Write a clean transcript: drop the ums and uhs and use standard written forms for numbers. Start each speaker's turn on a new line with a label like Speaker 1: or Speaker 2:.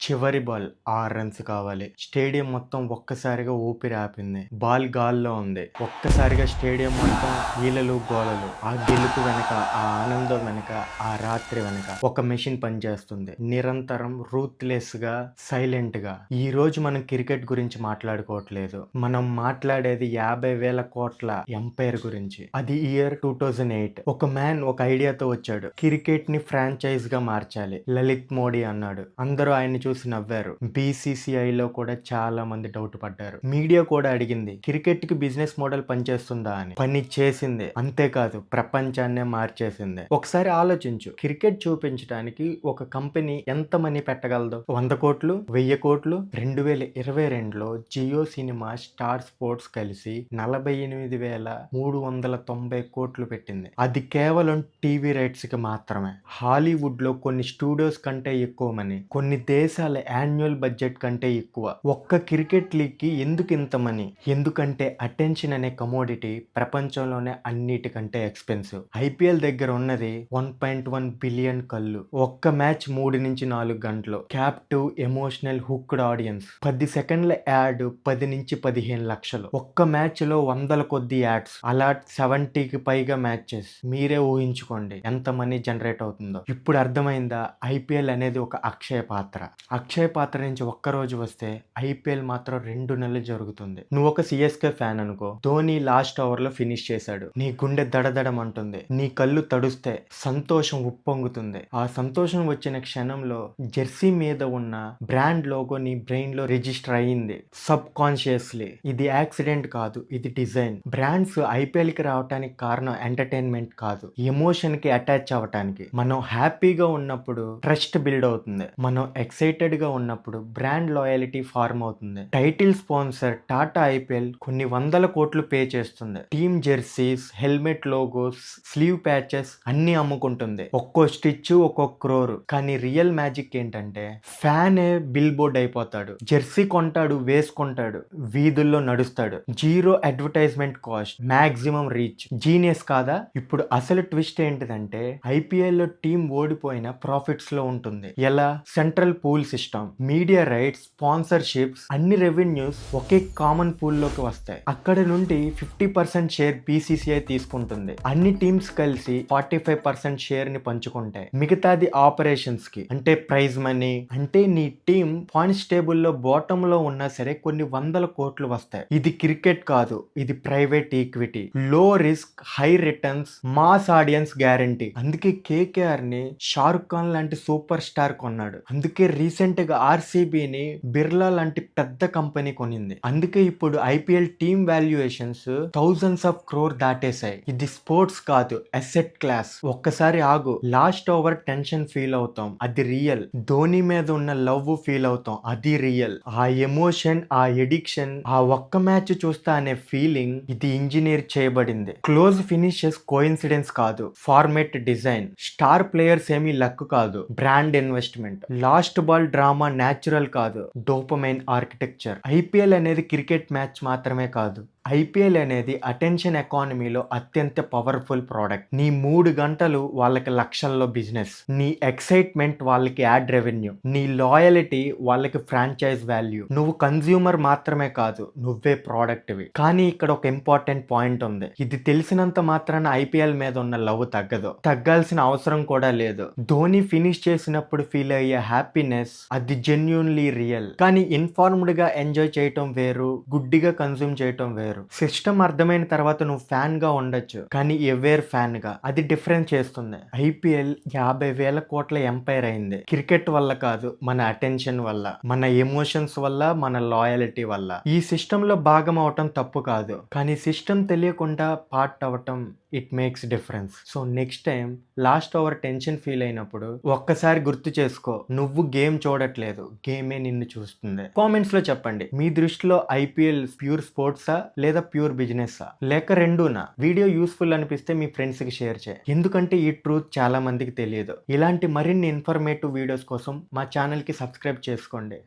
Speaker 1: చివరి ball 6 runs కావాలి. Stadium మొత్తం ఒక్కసారిగా ఊపిరి ఆపింది. బాల్ గాల్లో ఉంది. ఒక్కసారిగా స్టేడియం మొత్తం ఈలలు గోలలు. ఆ గెలుపు వెనక, ఆ ఆనందం వెనక, ఆ రాత్రి వెనక ఒక మెషిన్ పనిచేస్తుంది. నిరంతరం రూత్లెస్ గా, సైలెంట్ గా. ఈ రోజు మనం క్రికెట్ గురించి మాట్లాడుకోవట్లేదు. మనం మాట్లాడేది 50,000 కోట్ల ఎంపైర్ గురించి. అది ఇయర్ 2008. ఒక మ్యాన్ ఒక ఐడియాతో వచ్చాడు. క్రికెట్ ని ఫ్రాంచైజ్ గా మార్చాలి. లలిత్ మోడీ అన్నాడు. అందరూ ఆయన్ని చూసి నవ్వారు. బీసీసీఐలో కూడా చాలా మంది డౌట్ పడ్డారు. మీడియా కూడా అడిగింది, క్రికెట్ కి బిజినెస్ మోడల్ పనిచేస్తుందా అని. పని చేసింది. అంతేకాదు, ప్రపంచాన్నే మార్చేసింది. ఒకసారి ఆలోచించు, క్రికెట్ చూపించడానికి ఒక కంపెనీ ఎంత మనీ పెట్టగలదు? 100 కోట్లు, 1000 కోట్లు. 2022లో జియో సినిమా, స్టార్ స్పోర్ట్స్ కలిసి 48,390 కోట్లు పెట్టింది. అది కేవలం టీవీ రైట్స్ కి మాత్రమే. హాలీవుడ్ లో కొన్ని స్టూడియోస్ కంటే ఎక్కువ మనీ, కొన్ని దేశాల యాన్యువల్ బడ్జెట్ కంటే ఎక్కువ. ఒక్క క్రికెట్ లీగ్ కి ఎందుకు ఇంత మనీ? ఎందుకంటే అటెన్షన్ అనే కమోడిటీ ప్రపంచంలోనే అన్నిటికంటే ఎక్స్పెన్సివ్. ఐపీఎల్ దగ్గర ఉన్నది 1.1 బిలియన్ కళ్ళు. ఒక్క మ్యాచ్ 3 నుంచి 4 గంటలు. Captive, emotional, hooked audience. 10 సెకండ్ల యాడ్ 10 నుంచి 15 లక్షలు. ఒక్క మ్యాచ్ లో వందల కొద్ది యాడ్స్. అలా 70కి పైగా మ్యాచెస్. మీరే ఊహించుకోండి ఎంత మనీ జనరేట్ అవుతుందో. ఇప్పుడు అర్థమైందా? ఐపీఎల్ అనేది ఒక అక్షయ పాత్ర. అక్షయ పాత్ర నుంచి ఒక్క రోజు వస్తే ఐపీఎల్ మాత్రం 2 నెలలు జరుగుతుంది. నువ్వు ఒక సిఎస్కే ఫ్యాన్ అనుకో. ధోని లాస్ట్ ఓవర్ లో ఫినిష్ చేశాడు. నీ గుండె దడదడం అంటుంది. నీ కళ్ళు తడుస్తే సంతోషం ఉప్పొంగుతుంది. ఆ సంతోషం వచ్చిన క్షణంలో జెర్సీ మీద ఉన్న బ్రాండ్ లోగో నీ బ్రెయిన్ లో రిజిస్టర్ అయ్యింది సబ్ కాన్షియస్లీ. ఇది యాక్సిడెంట్ కాదు, ఇది డిజైన్. బ్రాండ్స్ ఐపీఎల్ కి రావడానికి కారణం ఎంటర్టైన్మెంట్ కాదు, ఎమోషన్ కి అటాచ్ అవ్వటానికి. మనం హ్యాపీగా ఉన్నప్పుడు ట్రస్ట్ బిల్డ్ అవుతుంది. మనం ఎక్సైటెడ్ గా ఉన్నప్పుడు బ్రాండ్ లాయల్టీ ఫార్మ్ అవుతుంది. టైటిల్ స్పాన్సర్ టాటా ఐపీఎల్ కొన్ని 100 కోట్లు పే చేస్తుంది. Team jerseys, helmet logos, sleeve patches అన్ని అమ్ముకుంటుంది. ఒక్కో స్టిచ్ ఒక్కో క్రోర్. కానీ రియల్ మ్యాజిక్ ఏంటంటే ఫ్యానే బిల్ బోర్డ్ అయిపోతాడు. జెర్సీ కొంటాడు, వేసుకుంటాడు, వీధుల్లో నడుస్తాడు. Zero advertisement cost, maximum reach. Genius కాదా? ఇప్పుడు అసలు ట్విస్ట్ ఏంటిదంటే ఐపీఎల్ లో టీం ఓడిపోయిన ప్రాఫిట్స్ లో ఉంటుంది. ఎలా? Central pool system, media rights, sponsorships, అన్ని రెవెన్యూస్ ఒకే కామన్ పూల్ లోకి వస్తాయి. అక్కడ నుండి 50% షేర్ బీసీసీఐ తీసుకుంటుంది. అన్ని టీమ్స్ కలిసి 45% షేర్ ని పంచుకుంటాయి. మిగతాది ఆపరేషన్స్ కి, అంటే ప్రైజ్ మనీ. అంటే నీ టీం పాయింట్స్ టేబుల్ లో బాటమ్ లో ఉన్నా సరే కొన్ని 100 కోట్లు వస్తాయి. ఇది క్రికెట్ కాదు, ఇది ప్రైవేట్ ఈక్విటీ. లో risk, high returns, mass audience guarantee. అందుకే కేకేఆర్ ని షారుఖ్ ఖాన్ లాంటి సూపర్ స్టార్ కొన్నాడు. అందుకే రీసెంట్ గా ఆర్సీబీని బిర్లా లాంటి పెద్ద కంపెనీ కొనింది. అందుకే ఇప్పుడు IPL team valuations thousands of crore దాటేశాయి. ఇది స్పోర్ట్స్ కాదు, అసెట్ క్లాస్. ఒక్కసారి ఆగు. లాస్ట్ ఓవర్ టెన్షన్ ఫీల్ అవుతాం, అది రియల్. ధోని మీద ఉన్న లవ్ ఫీల్ అవుతాం, అది రియల్. ఆ ఎమోషన్, ఆ ఎడిక్షన్, ఆ ఒక్క మ్యాచ్ చూస్తా అనే ఫీలింగ్, ఇది ఇంజనీర్ చేయబడింది. క్లోజ్ ఫినిషెస్ కోఇన్సిడెన్స్ కాదు, ఫార్మేట్ డిజైన్. స్టార్ ప్లేయర్స్ ఏమీ లక్ కాదు, brand investment. Last ball drama natural కాదు, డోపమైన్ ఆర్కిటెక్చర్. ఐపీఎల్ అనేది క్రికెట్ మ్యాచ్ మాత్రమే కాదు. ఐపీఎల్ అనేది అటెన్షన్ ఎకానమీలో అత్యంత పవర్ఫుల్ ప్రోడక్ట్. నీ 3 గంటలు వాళ్ళకి లక్షల్లో బిజినెస్. నీ ఎక్సైట్మెంట్ వాళ్ళకి యాడ్ రెవెన్యూ. నీ లాయలిటీ వాళ్ళకి ఫ్రాంచైజ్ వాల్యూ. నువ్వు కన్జ్యూమర్ మాత్రమే కాదు, నువ్వే ప్రోడక్ట్వి. కానీ ఇక్కడ ఒక ఇంపార్టెంట్ పాయింట్ ఉంది. ఇది తెలిసినంత మాత్రాన ఐపీఎల్ మీద ఉన్న లవ్ తగ్గదు, తగ్గాల్సిన అవసరం కూడా లేదు. ధోని ఫినిష్ చేసినప్పుడు ఫీల్ అయ్యే హ్యాపీనెస్, అది జెన్యూన్లీ రియల్. కానీ ఇన్ఫార్మ్డ్ గా ఎంజాయ్ చేయటం వేరు, గుడ్డిగా కన్జ్యూమ్ చేయటం వేరు. సిస్టమ్ అర్థమైన తర్వాత నువ్వు ఫ్యాన్ గా ఉండొచ్చు, కానీ ఎవేర్ ఫ్యాన్ గా. అది డిఫరెన్స్ చేస్తుంది. ఐపీఎల్ 50,000 కోట్ల ఎంపైర్ అయింది క్రికెట్ వల్ల కాదు, మన అటెన్షన్ వల్ల, మన ఎమోషన్స్ వల్ల, మన లాయలిటీ వల్ల. ఈ సిస్టమ్ లో భాగం అవటం తప్పు కాదు, కానీ సిస్టమ్ తెలియకుండా పార్ట్ అవటం, it makes difference. So next time last over tension feel అయినప్పుడు ఒక్కసారి గుర్తు చేసుకో, నువ్వు గేమ్ చూడట్లేదు, గేమే నిన్ను చూస్తుంది. కామెంట్స్ లో చెప్పండి, మీ దృష్టిలో ఐపీఎల్ ప్యూర్ స్పోర్ట్సా లేదా ప్యూర్ బిజినెస్సా, లేక రెండూనా? వీడియో యూస్ఫుల్ అనిపిస్తే మీ ఫ్రెండ్స్ కి షేర్ చేయి, ఎందుకంటే ఈ ట్రూత్ చాలా మందికి తెలియదు. ఇలాంటి మరిన్ని ఇన్ఫర్మేటివ్ వీడియోస్ కోసం మా ఛానల్ కి సబ్స్క్రైబ్ చేసుకోండి.